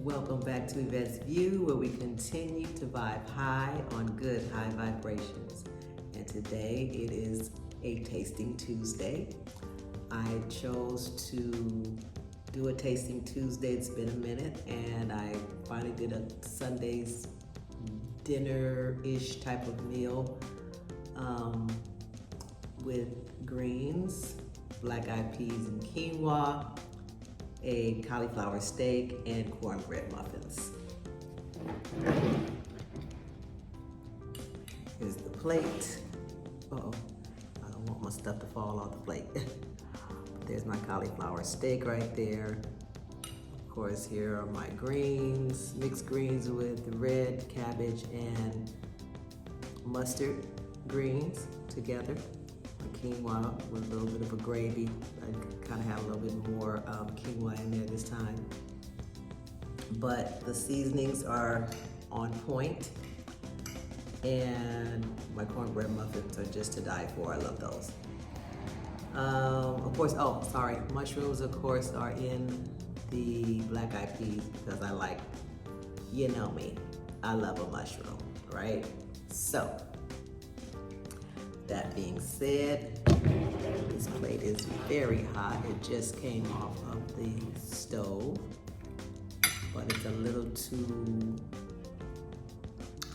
Welcome back to Yvette's View, where we continue to vibe high on good high vibrations. And today it is a Tasting Tuesday. I chose to do a Tasting Tuesday. It's been a minute, and I finally did a Sunday's dinner-ish type of meal with greens, black-eyed peas and quinoa, a cauliflower steak, and cornbread muffins. Here's the plate. Uh-oh, I don't want my stuff to fall off the plate. There's my cauliflower steak right there. Of course, here are my greens, mixed greens with red cabbage and mustard greens together. Quinoa with a little bit of a gravy. I kind of have a little bit more quinoa in there this time. But the seasonings are on point, and my cornbread muffins are just to die for. I love those. Of course, oh, sorry, mushrooms, of course, are in the black-eyed peas because I like, you know me, I love a mushroom, right? So, that being said, this plate is very hot. It just came off of the stove, but it's a little too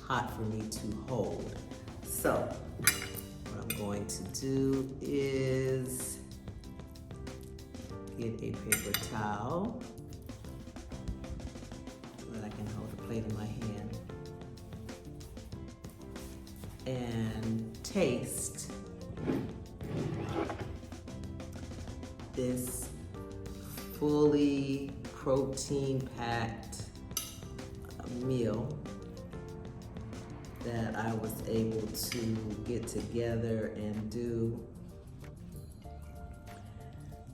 hot for me to hold. So, what I'm going to do is get a paper towel so that I can hold the plate in my hand and taste this fully protein-packed meal that I was able to get together and do.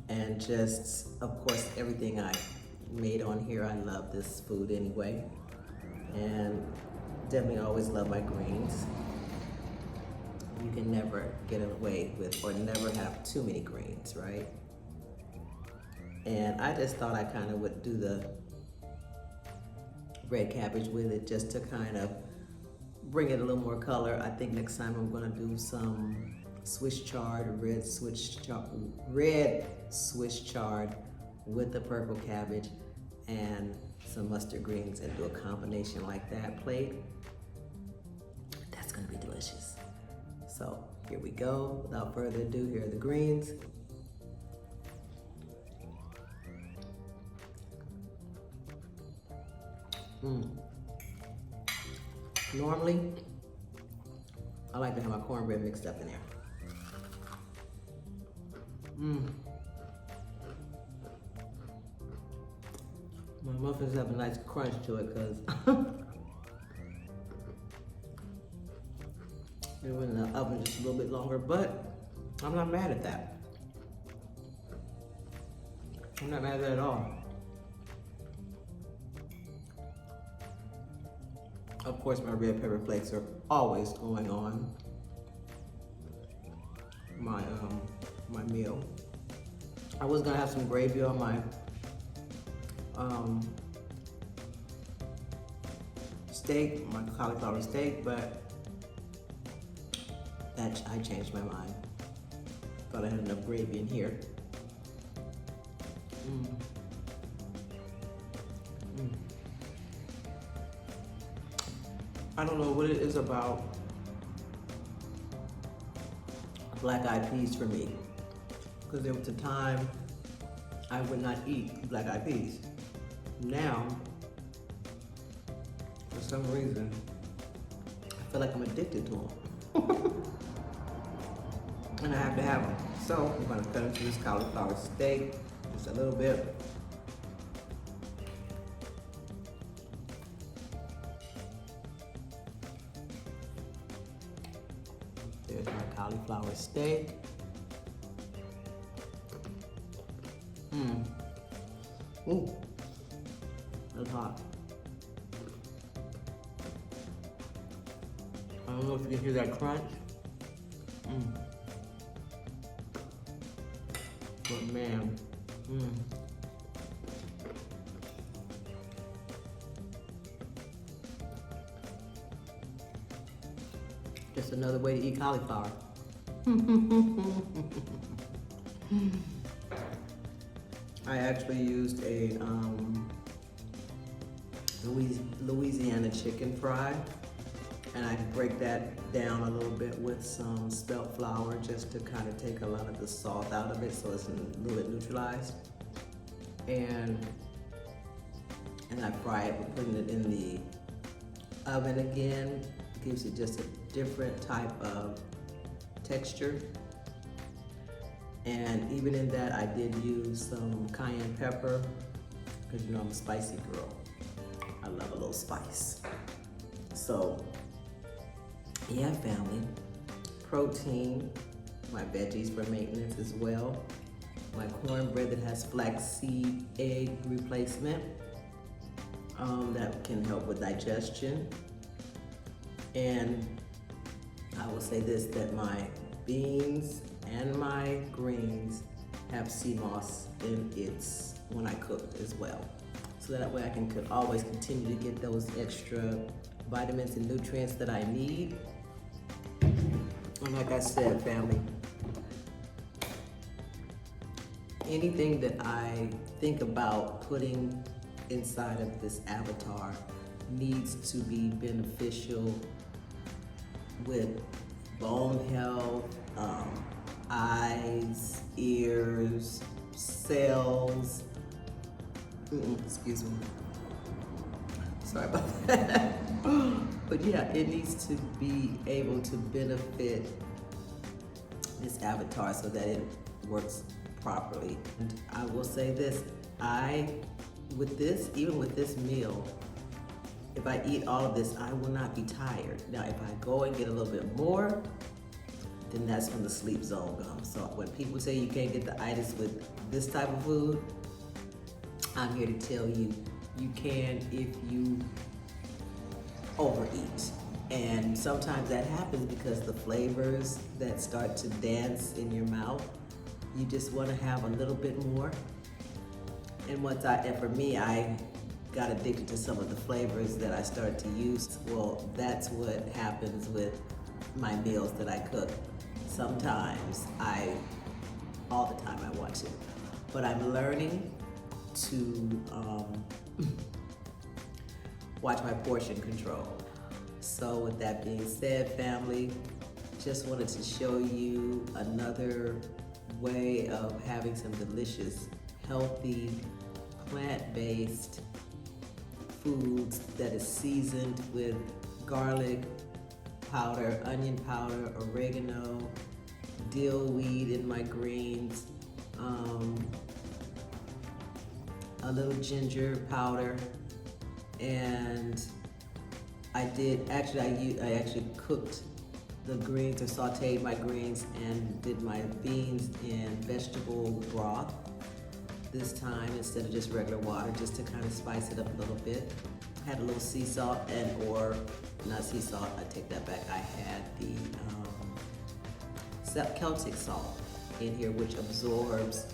And just, of course, everything I made on here, I love this food anyway. And definitely always love my greens. You can never get away with or never have too many greens, right? And I just thought I kind of would do the red cabbage with it just to kind of bring it a little more color. I think next time I'm gonna do some Swiss chard, red Swiss chard with the purple cabbage and some mustard greens and do a combination like that plate. That's gonna be delicious. So here we go. Without further ado, here are the greens. Normally, I like to have my cornbread mixed up in there. My muffins have a nice crunch to it because they were in the oven just a little bit longer, but I'm not mad at that. I'm not mad at that at all. Of course, my red pepper flakes are always going on my my meal. I was gonna have some gravy on my steak, my cauliflower steak, but I changed my mind. Thought I had enough gravy in here. I don't know what it is about black-eyed peas for me, because there was a time I would not eat black-eyed peas. Now, for some reason, I feel like I'm addicted to them. And I have to have them. So I'm gonna cut into this cauliflower steak just a little bit. There's my cauliflower steak. Ooh, that's hot. I don't know if you can hear that crunch. But man, Just another way to eat cauliflower. I actually used a Louisiana chicken fry, and I break that down a little bit with some spelt flour just to kind of take a lot of the salt out of it so it's a little bit neutralized. And I fry it with putting it in the oven again. Gives it just a different type of texture. And even in that, I did use some cayenne pepper, because you know I'm a spicy girl. I love a little spice. So, yeah, family. Protein, my veggies for maintenance as well. My cornbread that has flaxseed egg replacement. That can help with digestion. And I will say this, that my beans and my greens have sea moss in its when I cook as well. So that way I can always continue to get those extra vitamins and nutrients that I need. And like I said, family, anything that I think about putting inside of this avatar needs to be beneficial with bone health, eyes, ears, cells. Excuse me. Sorry about that. But yeah, it needs to be able to benefit this avatar so that it works properly. And I will say this, even with this meal, if I eat all of this, I will not be tired. Now, if I go and get a little bit more, then that's when the sleep zone comes. So when people say you can't get the itis with this type of food, I'm here to tell you, you can if you overeat. And sometimes that happens because the flavors that start to dance in your mouth, you just want to have a little bit more. And for me, I got addicted to some of the flavors that I started to use. Well, that's what happens with my meals that I cook. Sometimes all the time I watch it, but I'm learning to watch my portion control. So with that being said, family, just wanted to show you another way of having some delicious, healthy, plant-based foods that is seasoned with garlic powder, onion powder, oregano, dill weed in my greens, a little ginger powder, and I actually cooked the greens or sauteed my greens and did my beans in vegetable broth this time instead of just regular water, just to kind of spice it up a little bit. Had a little sea salt not sea salt, I take that back. I had the Celtic salt in here, which absorbs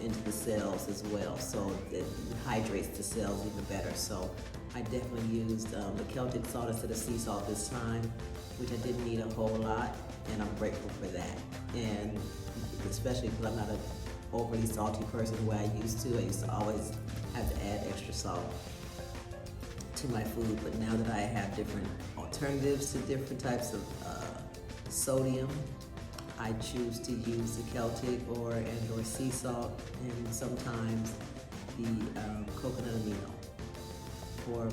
into the cells as well. So it hydrates the cells even better. So I definitely used the Celtic salt instead of sea salt this time, which I didn't need a whole lot, and I'm grateful for that. And especially because I'm not an overly salty person the way I used to. I used to always have to add extra salt to my food, but now that I have different alternatives to different types of sodium, I choose to use the Celtic or sea salt, and sometimes the coconut amino for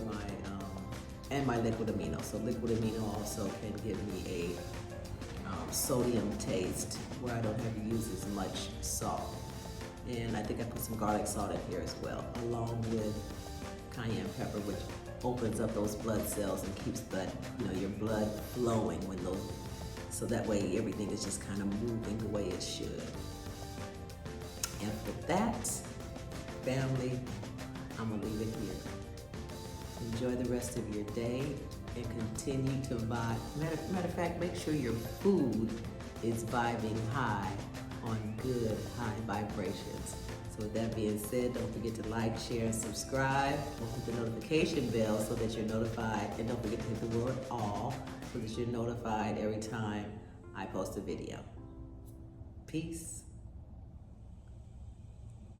my liquid amino. So liquid amino also can give me a sodium taste where I don't have to use as much salt. And I think I put some garlic salt in here as well, along with cayenne pepper, which opens up those blood cells and keeps your blood flowing so that way everything is just kind of moving the way it should. And for that, family, I'm gonna leave it here. Enjoy the rest of your day and continue to vibe. Matter of fact, make sure your food is vibing high on good high vibrations. So with that being said, don't forget to like, share, and subscribe. And hit the notification bell so that you're notified. And don't forget to hit the word all so that you're notified every time I post a video. Peace.